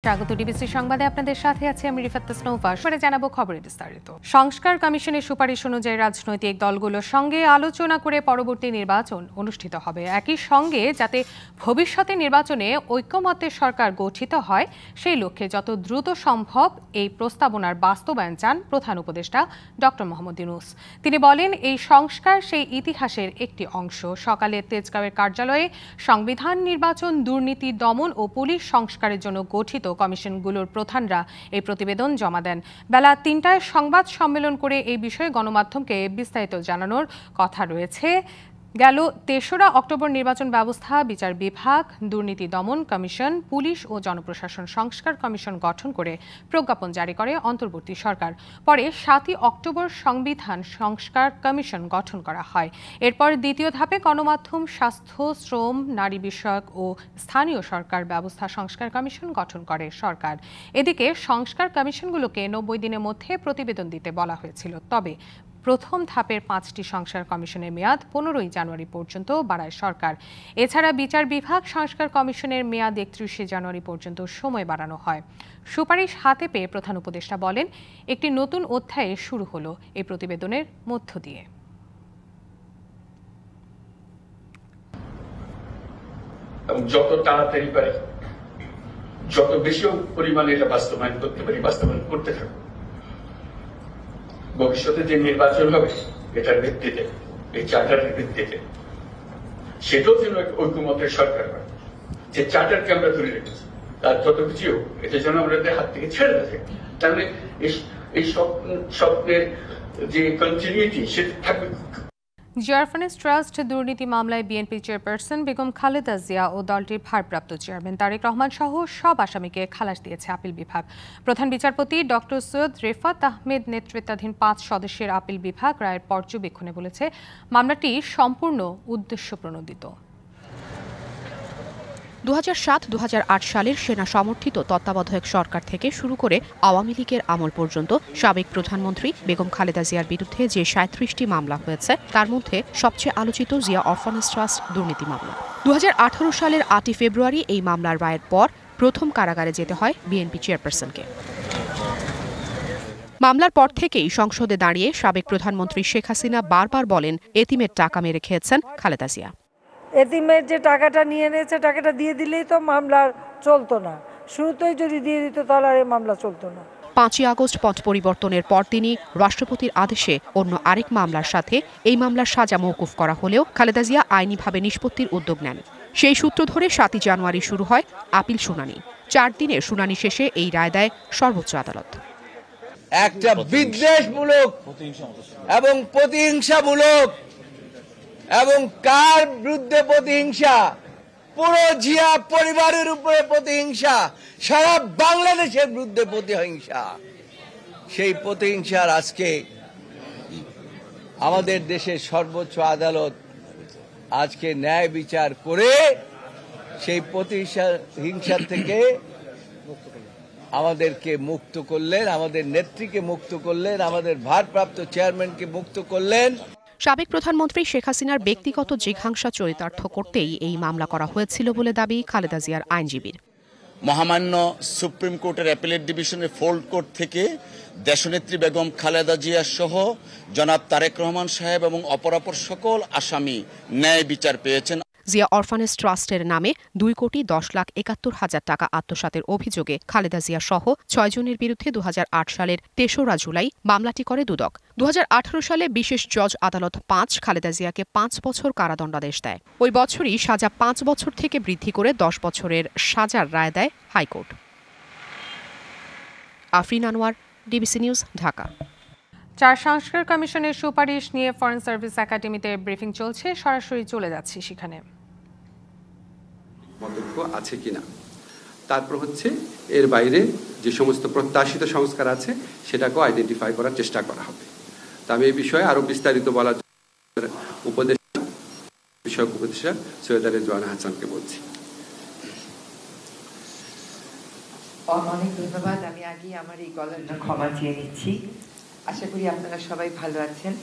স্বাগত ডিবিসি সংবাদে আপনাদের সাথে আছে আমি রিফাত তাসনৌফা। পরে জানাবো খবরের বিস্তারিত। সংস্কার কমিশনের সুপারিশ অনুযায়ী রাজনৈতিক দলগুলোর সঙ্গে আলোচনা করে পরবর্তী নির্বাচন অনুষ্ঠিত হবে। একই সঙ্গে যাতে ভবিষ্যতে নির্বাচনে ঐক্যমত্যের সরকার গঠিত হয় সেই লক্ষ্যে যত দ্রুত সম্ভব এই প্রস্তাবনার বাস্তবায়ন চান প্রধান উপদেষ্টা ডক্টর মোহাম্মদ ইউনূস। তিনি বলেন, এই সংস্কার সেই ইতিহাসের একটি অংশ। সকালে তেজগাঁওয়ের কার্যালয়ে সংবিধান, নির্বাচন, দুর্নীতি দমন ও পুলিশ সংস্কারের জন্য গঠিত কমিশনগুলোর প্রধানরা এই প্রতিবেদন জমা দেন। বেলা ৩টায় সংবাদ সম্মেলন করে এই বিষয়ে গণমাধ্যমকে বিস্তারিত জানানোর কথা রয়েছে। গেল ৩রা অক্টোবর নির্বাচন ব্যবস্থা, বিচার বিভাগ, দুর্নীতি দমন কমিশন, পুলিশ ও জনপ্রশাসন সংস্কার কমিশন গঠন করে প্রজ্ঞাপন জারি করে অন্তর্বর্তী সরকার। পরে ৭ই অক্টোবর সংবিধান সংস্কার কমিশন গঠন করা হয়। এরপর দ্বিতীয় ধাপে গণমাধ্যম, স্বাস্থ্য, শ্রম, নারী বিষয়ক ও স্থানীয় সরকার ব্যবস্থা সংস্কার কমিশন গঠন করে সরকার। এদিকে সংস্কার কমিশনগুলোকে ৯০ দিনের মধ্যে প্রতিবেদন দিতে বলা হয়েছিল। তবে প্রথম ধাপের ৫টি সংস্কার কমিশনের মেয়াদ ১৫ই জানুয়ারি পর্যন্ত বাড়ায় সরকার। এছাড়া বিচার বিভাগ সংস্কার কমিশনের মেয়াদ ৩১শে জানুয়ারি পর্যন্ত সময় বাড়ানো হয়। সুপারিশ হাতে পেয়ে প্রধান উপদেষ্টা বলেন, একটি নতুন অধ্যায়ে শুরু হলো এই প্রতিবেদনের মধ্য দিয়ে। যত তাড়াতাড়ি পারি, যত বেশি পরিমাণে এটা বাস্তবায়ন করতে পারি, বাস্তবায়ন করতে থাকবো। ভবিষ্যতে যে নির্বাচন হবে এটার ভিত্তিতে, এই চার্টারের ভিত্তিতে, সেটাও যেন ঐক্যমতের সরকার হয়। যে চার্টারকে আমরা ধরে রেখেছি তার যত কিছু এটা যেন আমাদের হাত থেকে ছেড়ে না থাকে। তাহলে এই স্বপ্নের যে কন্টিনিউটি সেটা থাকবে। জিয়া অরফানেজ ট্রাস্ট দুর্নীতি মামলায় বিএনপি চেয়ারপারসন বেগম খালেদা জিয়া ও দলটির ভারপ্রাপ্ত চেয়ারম্যান তারেক রহমান সহ সব আসামিকে খালাস দিয়েছে আপিল বিভাগ। প্রধান বিচারপতি ডক্টর সৈয়দ রেফাত আহমেদ নেতৃত্বাধীন ৫ সদস্যের আপিল বিভাগ রায়ের পর্যবেক্ষণে বলেছে, মামলাটি সম্পূর্ণ উদ্দেশ্যপ্রণোদিত। ২০০৭-২০০৮ সালের সেনা সমর্থিত তত্ত্বাবধায়ক সরকার থেকে শুরু করে আওয়ামী লীগের আমল পর্যন্ত সাবেক প্রধানমন্ত্রী বেগম খালেদা জিয়ার বিরুদ্ধে যে ৩৭টি মামলা হয়েছে তার মধ্যে সবচেয়ে আলোচিত জিয়া অরফানেজ ট্রাস্ট দুর্নীতি মামলা। ২০১৮ সালের ৮ই ফেব্রুয়ারি এই মামলার রায়ের পর প্রথম কারাগারে যেতে হয় বিএনপি চেয়ারপারসনকে। মামলার পর থেকেই সংসদে দাঁড়িয়ে সাবেক প্রধানমন্ত্রী শেখ হাসিনা বারবার বলেন, এতিমের টাকা মেরে খেয়েছেন খালেদা জিয়া। এতিমের যে টাকাটা নিয়ে নিয়েছে, টাকাটা দিয়ে দিলেই তো মামলা চলতো না। শুরুতেই যদি দিয়ে দিত তাহলে আর এই মামলা চলতো না। ৫ই আগস্ট পট পরিবর্তনের পরদিনই রাষ্ট্রপতির আদেশে অন্য আরেক মামলার সাথে এই মামলার সাজা মওকুফ করা হলেও খালেদা জিয়া আইনিভাবে নিষ্পত্তির উদ্যোগ নেন। সেই সূত্র ধরে ৭ই জানুয়ারি শুরু হয় আপিল শুনানি। ৪ দিনের শুনানি শেষে এই রায় দেয় সর্বোচ্চ আদালত। একটা বিদ্বেষমূলক এবং প্রতিহিংসামূলক, এবং কার বিরুদ্ধে প্রতিহিংসা? পুরো জিয়া পরিবারের উপরে প্রতিহিংসা, সারা বাংলাদেশের বিরুদ্ধে প্রতিহিংসা। সেই প্রতিহিংসার আজকে আমাদের দেশের সর্বোচ্চ আদালত আজকে ন্যায় বিচার করে সেই প্রতিহিংসা থেকে আমাদেরকে মুক্ত করলেন, আমাদের নেত্রীকে মুক্ত করলেন, আমাদের ভারপ্রাপ্ত চেয়ারম্যানকে মুক্ত করলেন। সাবেক প্রধানমন্ত্রী শেখ হাসিনার ব্যক্তিগত জিঘাংসা চরিতার্থ করতেই এই মামলা করা হয়েছিল বলে দাবি খালেদা জিয়ার আইনজীবীর। মহামান্য সুপ্রিম কোর্টের অ্যাপিলেট ডিভিশনের ফোল্ড কোর্ট থেকে দেশনেত্রী বেগম খালেদা জিয়া সহ জনাব তারেক রহমান সাহেব এবং অপরাপর সকল আসামি ন্যায় বিচার পেয়েছেন। জিয়া অরফানেজ ট্রাস্টের নামে ২,৭১,৭১,০০০ টাকা আত্মসাতের অভিযোগে খালেদা জিয়া সহ ৬ জনের বিরুদ্ধে ২০০৮ সালের ৩রা জুলাই মামলাটি করে দুদক। ২০১৮ সালে বিশেষ জজ আদালত ৫ খালেদা জিয়াকে ৫ বছর কারাদণ্ডাদেশ দেয়। ওই বছরই সাজা ৫ বছর থেকে বৃদ্ধি করে ১০ বছরের সাজার রায় দেয় high court. Afrin Anwar, DBC news, Dhaka. ৪ সংস্কার কমিশনের সুপারিশ নিয়ে ফরেন সার্ভিস একাডেমিতে ব্রিফিং চলছে, সরাসরি চলে যাচ্ছি সেখানে। মতৈক্য আছে কিনা, তারপর হচ্ছে এর বাইরে যে সমস্ত প্রত্যাশিত সংস্কার আছে সেটাকেও আইডেন্টিফাই করার চেষ্টা করা হবে। তা আমি এই বিষয়ে আরো বিস্তারিত বলার বিষয়ক উপদেষ্টা সৈয়দ রেজওয়ানা হাসানকে বলছি। অনেক ধন্যবাদ। আমি আগে আমার এই গলার ক্ষমা চেয়ে নিচ্ছি। আশা করি আপনারা সবাই ভালো আছেন।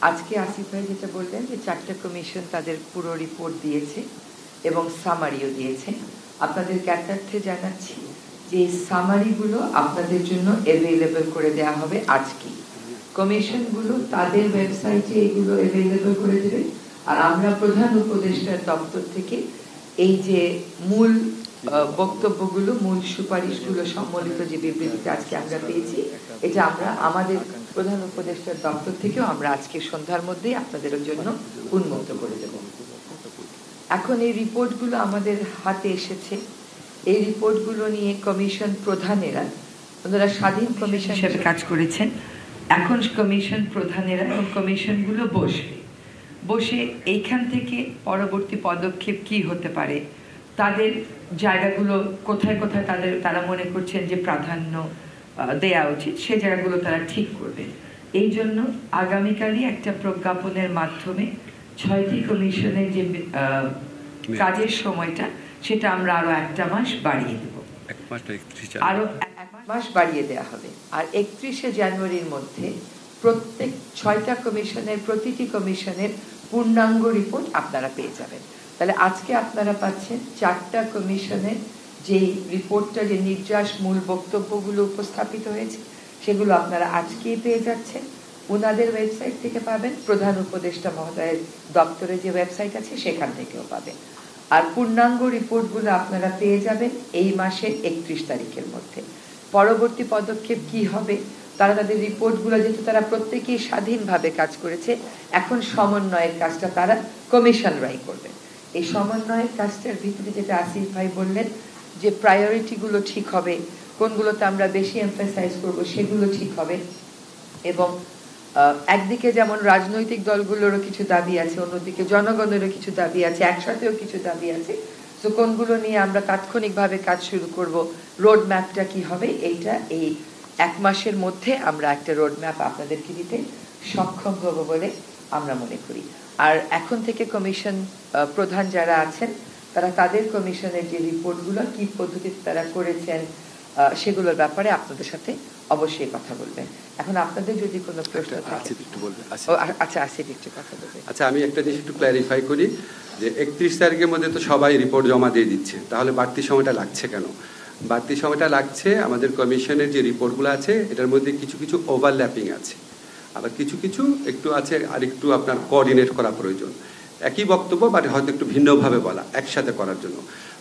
আজকে আসিফ ভাই যেটা বললেন যে 4টা কমিশন তাদের পুরো রিপোর্ট দিয়েছে এবং সামারিও দিয়েছে। আপনাদের জ্ঞাতার্থে জানাচ্ছি যে সামারিগুলো আপনাদের জন্য অ্যাভেলেবল করে দেওয়া হবে আজকে। কমিশনগুলো তাদের ওয়েবসাইটে এগুলো অ্যাভেলেবল করে দেবে, আর আমরা প্রধান উপদেষ্টার দপ্তর থেকে এই যে মূল বক্তব্যগুলো, মূল সুপারিশগুলো সম্বলিত যে বিবৃতিটা আজকে আমরা পেয়েছি, এটা আমরা আমাদের প্রধান উপদেষ্টার দপ্তর থেকেও আমরা আজকে সন্ধ্যার মধ্যেই আপনাদের জন্য উন্মুক্ত করে দেব। এখন এই রিপোর্টগুলো আমাদের হাতে এসেছে। এই রিপোর্টগুলো নিয়ে কমিশন প্রধানেরা, ওনারা স্বাধীন কমিশন হিসেবে কাজ করেছেন, এখন কমিশন প্রধানেরা এবং কমিশনগুলো বসে এইখান থেকে পরবর্তী পদক্ষেপ কি হতে পারে, তাদের জায়গাগুলো কোথায় কোথায় তারা মনে করছেন যে প্রাধান্য দেয়া উচিত, সে জায়গাগুলো তারা ঠিক করবে। এই জন্য আগামীকালই একটা প্রজ্ঞাপনের মাধ্যমে 6টি কমিশনের যে কাজের সময়টা, সেটা আমরা আরো একটা মাস বাড়িয়ে দেব, আরো এক মাস বাড়িয়ে দেওয়া হবে। আর 31শে জানুয়ারির মধ্যে প্রত্যেক 6টা কমিশনের প্রতিটি কমিশনের পূর্ণাঙ্গ রিপোর্ট আপনারা পেয়ে যাবেন। তাহলে আজকে আপনারা পাচ্ছেন 4টা কমিশনের যে রিপোর্টটা, যে নির্যাস মূল বক্তব্যগুলো উপস্থাপিত হয়েছে, সেগুলো আপনারা আজকেই পেয়ে যাচ্ছেন। ওনাদের ওয়েবসাইট থেকে পাবেন, প্রধান উপদেষ্টা মহোদয়ের দপ্তরে যে ওয়েবসাইট আছে সেখান থেকেও পাবেন। আর পূর্ণাঙ্গ রিপোর্টগুলো আপনারা পেয়ে যাবেন এই মাসের 31 তারিখের মধ্যে। পরবর্তী পদক্ষেপ কি হবে, তারা তাদের রিপোর্টগুলো, যেহেতু তারা প্রত্যেকেই স্বাধীনভাবে কাজ করেছে, এখন সমন্বয়ের কাজটা তারা কমিশনরাই করবে। এই সমন্বয়ের কাজটার ভিতরে যেটা আসিফ ভাই বললেন যে প্রায়োরিটিগুলো ঠিক হবে, কোনগুলোতে আমরা বেশি এমফাসাইজ করব সেগুলো ঠিক হবে। এবং একদিকে যেমন রাজনৈতিক দলগুলোরও কিছু দাবি আছে, অন্যদিকে জনগণেরও কিছু দাবি আছে, একসাথেও কিছু দাবি আছে। তো কোনগুলো নিয়ে আমরা তাৎক্ষণিকভাবে কাজ শুরু করব, রোড ম্যাপটা কি হবে, এইটা এই 1 মাসের মধ্যে আমরা একটা রোড ম্যাপ আপনাদেরকে দিতে সক্ষম হব বলে আমরা মনে করি। আর এখন থেকে কমিশন প্রধান যারা আছেন, তারা তাদের কমিশনের যে রিপোর্টগুলো কি পদ্ধতিতে তারা করেছেন সেগুলোর ব্যাপারে আপনাদের সাথে অবশ্যই কথা বলবেন। এখন আপনাদের যদি কোনো প্রশ্ন থাকে, আচ্ছা আসিফ একটু কথা বলবেন। আচ্ছা, আমি একটা জিনিস একটু ক্ল্যারিফাই করি যে 31 তারিখের মধ্যে তো সবাই রিপোর্ট জমা দিয়ে দিচ্ছে, তাহলে বাড়তি সময়টা লাগছে কেন? বাড়তি সময়টা লাগছে আমাদের কমিশনের যে রিপোর্টগুলো আছে, এটার মধ্যে কিছু কিছু ওভারল্যাপিং আছে, আবার কিছু কিছু একটু আছে আর একটু আপনার কোঅর্ডিনেট করা প্রয়োজন। একই বক্তব্য বাট হয়তো একটু ভিন্নভাবে বলা, একসাথে করার জন্য।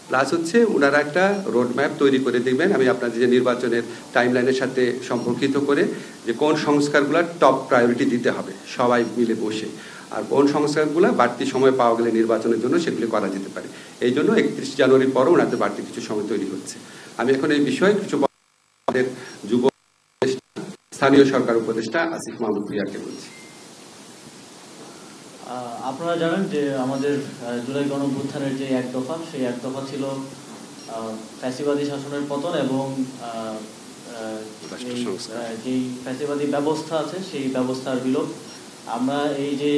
প্লাস হচ্ছে ওনারা একটা রোড ম্যাপ তৈরি করে দিবেন, আমি আপনাদের যে নির্বাচনের টাইমলাইনের সাথে সম্পর্কিত করে, যে কোন সংস্কারগুলো টপ প্রায়োরিটি দিতে হবে সবাই মিলে বসে, আর কোন সংস্কারগুলো বাড়তি সময় পাওয়া গেলে নির্বাচনের জন্য সেগুলি করা যেতে পারে। এই জন্য 31 জানুয়ারির পরও ওনাদের বাড়তি কিছু সময় তৈরি হচ্ছে। আমি এখন এই বিষয়ে কিছু যুব স্থানীয় সরকার উপদেষ্টা আসিফ মাহমুদ ভূঁইয়াকে বলছি। আপনারা জানেন যে আমাদের জুলাই গণঅভ্যুত্থানের যে 1 দফা, সেই 1 দফা ছিল ফ্যাসিবাদী শাসনের পতন এবং যেই ফ্যাসিবাদী ব্যবস্থা আছে সেই ব্যবস্থার বিলোপ। আমরা এই যে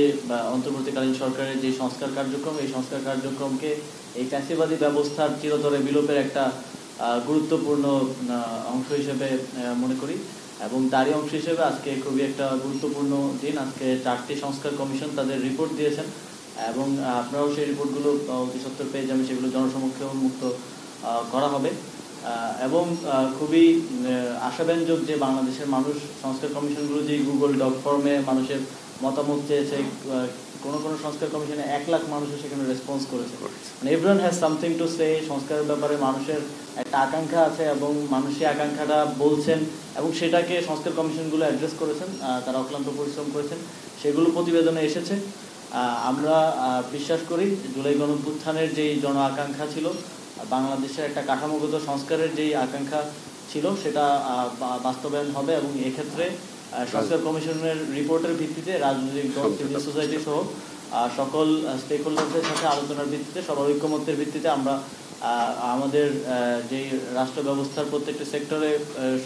অন্তর্বর্তীকালীন সরকারের যে সংস্কার কার্যক্রম, এই সংস্কার কার্যক্রমকে এই ফ্যাসিবাদী ব্যবস্থার চিরতরে বিলোপের একটা গুরুত্বপূর্ণ অংশ হিসেবে মনে করি, এবং তারই অংশ হিসেবে আজকে খুবই একটা গুরুত্বপূর্ণ দিন। আজকে 4টি সংস্কার কমিশন তাদের রিপোর্ট দিয়েছেন, এবং আপনারাও সেই রিপোর্টগুলো অতি সত্বর পেয়ে যাবেন, সেগুলো জনসমক্ষে উন্মুক্ত করা হবে। এবং খুবই আশাব্যঞ্জক যে বাংলাদেশের মানুষ সংস্কার কমিশনগুলো যে গুগল ডক ফর্মে মানুষের মতামত চেয়েছে, কোনো সংস্কার কমিশনে 1 লাখ মানুষও সেখানে রেসপন্স করেছে। মানে everyone has something to say. সংস্কারের ব্যাপারে মানুষের একটা আকাঙ্ক্ষা আছে এবং মানুষ সেই আকাঙ্ক্ষাটা বলছেন, এবং সেটাকে সংস্কার কমিশনগুলো অ্যাড্রেস করেছেন, তারা অক্লান্ত পরিশ্রম করেছেন, সেগুলো প্রতিবেদনে এসেছে। আমরা বিশ্বাস করি জুলাই গণঅভ্যুত্থানের যেই জন আকাঙ্ক্ষা ছিল, বাংলাদেশের একটা কাঠামোগত সংস্কারের যেই আকাঙ্ক্ষা ছিল, সেটা বাস্তবায়ন হবে, এবং এক্ষেত্রে সংস্কার কমিশনের রিপোর্টের ভিত্তিতে রাজনৈতিক দল, সিভিল সোসাইটি সহ সকল স্টেক হোল্ডারদের সাথে আলোচনার ভিত্তিতে, সবার ঐক্যমত্যের ভিত্তিতে আমরা আমাদের যেই রাষ্ট্র ব্যবস্থার প্রত্যেকটি সেক্টরে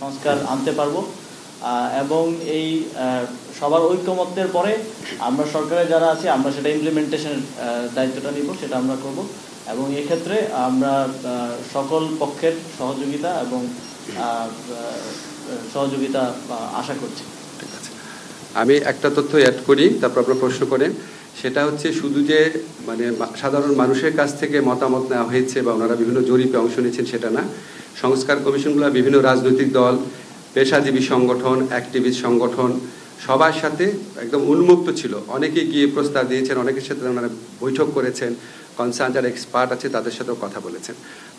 সংস্কার আনতে পারবো। এবং এই সবার ঐক্যমত্যের পরে আমরা সরকারে যারা আছি, আমরা সেটা ইমপ্লিমেন্টেশনের দায়িত্বটা নিব, সেটা আমরা করব, এবং এক্ষেত্রে আমরা সকল পক্ষের সহযোগিতা এবং সহযোগিতা আশা করছি। ঠিক আছে, আমি একটা তথ্য অ্যাড করি, তারপর আপনারা প্রশ্ন করেন। সেটা হচ্ছে শুধু যে মানে সাধারণ মানুষের কাছ থেকে মতামত নেওয়া হয়েছে বা ওনারা বিভিন্ন জরিপে অংশ নিয়েছেন সেটা না, সংস্কার কমিশনগুলো বিভিন্ন রাজনৈতিক দল, পেশাজীবী সংগঠন, অ্যাক্টিভিস্ট সংগঠন সবার সাথে একদম উন্মুক্ত ছিল। অনেকে গিয়ে প্রস্তাব দিয়েছেন, অনেকের সাথে ওনারা বৈঠক করেছেন, কনসার্ন যারা এক্সপার্ট আছে তাদের সাথেও কথা বলেছেন।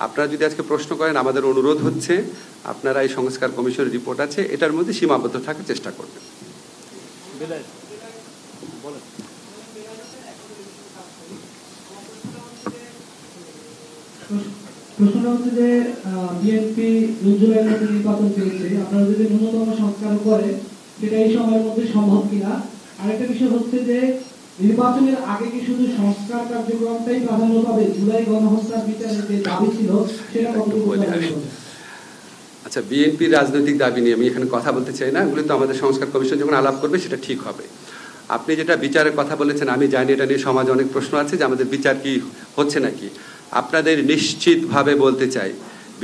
আপনারা যদি আজকে প্রশ্ন করেন, আমাদের অনুরোধ হচ্ছে আপনারা এই সংস্কার কমিশনের রিপোর্ট আছে এটার মধ্যে সীমাবদ্ধ থাকার চেষ্টা করবেন। প্রশ্নটা হচ্ছে যে বিএনপি জুন জুলাইয়ের মধ্যে নির্বাচন পেয়েছে, আপনারা যদি ন্যূনতম সংস্কার করে সেটা এই সময়ের মধ্যে সম্ভব কিনা। আরেকটা বিষয় হচ্ছে যে নির্বাচনের আগে কি শুধু সংস্কার কার্যক্রমটাই প্রাধান্য পাবে, জুলাই গণহত্যার বিচারের যে দাবি ছিল সেটা কতটুকু? আচ্ছা, বিএনপির রাজনৈতিক দাবি নিয়ে আমি এখানে কথা বলতে চাই না, এগুলো তো আমাদের সংস্কার কমিশন যখন আলাপ করবে সেটা ঠিক হবে। আপনি যেটা বিচারের কথা বলেছেন, আমি জানি এটা নিয়ে সমাজে অনেক প্রশ্ন আছে যে আমাদের বিচার কি হচ্ছে নাকি। আপনাদের নিশ্চিতভাবে বলতে চাই,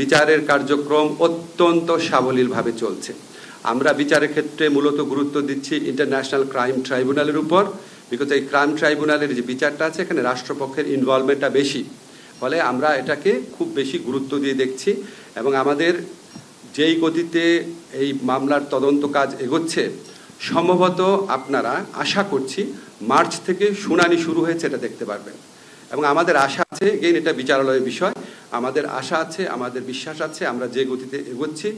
বিচারের কার্যক্রম অত্যন্ত সাবলীলভাবে চলছে। আমরা বিচারের ক্ষেত্রে মূলত গুরুত্ব দিচ্ছি ইন্টারন্যাশনাল ক্রাইম ট্রাইব্যুনালের উপর, বিকজ এই ক্রাইম ট্রাইব্যুনালের যে বিচারটা আছে এখানে রাষ্ট্রপক্ষের ইনভলভমেন্টটা বেশি, ফলে আমরা এটাকে খুব বেশি গুরুত্ব দিয়ে দেখছি। এবং আমাদের যেই গতিতে এই মামলার তদন্ত কাজ এগোচ্ছে, সম্ভবত আপনারা আশা করছি মার্চ থেকে শুনানি শুরু হয়েছে এটা দেখতে পারবেন। এবং আমাদের আশা আছে, এগেইন এটা বিচারালয়ের বিষয়, আমাদের আশা আছে, আমাদের বিশ্বাস আছে, আমরা যে গতিতে এগোচ্ছি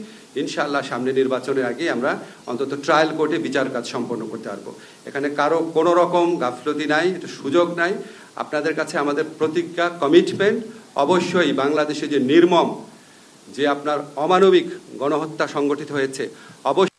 ইনশাআল্লাহ সামনে নির্বাচনের আগে আমরা অন্তত ট্রায়াল কোর্টে বিচার কাজ সম্পন্ন করতে পারবো। এখানে কারো কোনো রকম গাফলতি নাই, এটা সুযোগ নাই। আপনাদের কাছে আমাদের প্রতিজ্ঞা, কমিটমেন্ট, অবশ্যই বাংলাদেশে যে নির্মম, যে আপনার অমানবিক গণহত্যা সংগঠিত হয়েছে, অবশ্যই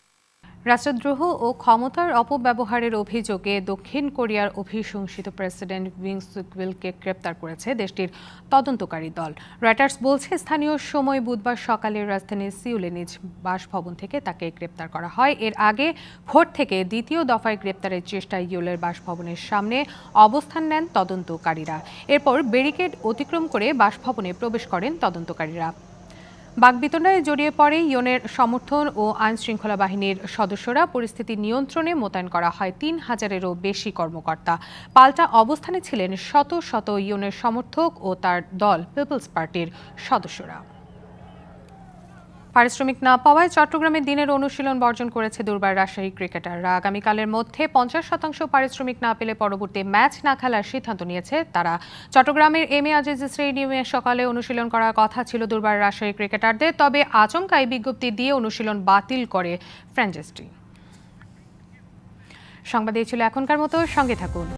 রাষ্ট্রদ্রোহ ও ক্ষমতার অপব্যবহারের অভিযোগে দক্ষিণ কোরিয়ার অভিশংসিত প্রেসিডেন্ট ইউন সুক ইয়েলকে গ্রেপ্তার করেছে দেশটির তদন্তকারী দল। রয়টার্স বলছে, স্থানীয় সময় বুধবার সকালে রাজধানীর সিউলে নিজ বাসভবন থেকে তাকে গ্রেপ্তার করা হয়। এর আগে ভোর থেকে দ্বিতীয় দফায় গ্রেপ্তারের চেষ্টায় ইয়েলের বাসভবনের সামনে অবস্থান নেন তদন্তকারীরা। এরপর ব্যারিকেড অতিক্রম করে বাসভবনে প্রবেশ করেন তদন্তকারীরা। বাকবিতণ্ডায় জড়িয়ে পড়ে ইয়নের সমর্থন ও আইনশৃঙ্খলা বাহিনীর সদস্যরা। পরিস্থিতি নিয়ন্ত্রণে মোতায়েন করা হয় ৩,০০০-এরও বেশি কর্মকর্তা। পাল্টা অবস্থানে ছিলেন শত শত ইয়নের সমর্থক ও তার দল পিপলস পার্টির সদস্যরা। পারিশ্রমিক না পাওয়ায় চট্টগ্রামে দিনের অনুশীলন বর্জন করেছে দুর্বার রাজশাহী ক্রিকেটাররা। আগামীকালের মধ্যে ৫০% পারিশ্রমিক না পেলে পরবর্তী ম্যাচ না খেলার সিদ্ধান্ত নিয়েছে তারা। চট্টগ্রামের এম এ আজিজ স্টেডিয়ামে সকালে অনুশীলন করার কথা ছিল দুর্বার রাজশাহী ক্রিকেটারদের, তবে আচমকাই বিজ্ঞপ্তি দিয়ে অনুশীলন বাতিল করে ফ্র্যাঞ্চাইজি। সংবাদ এই ছিল এখনকার মতো, সঙ্গে থাকুন।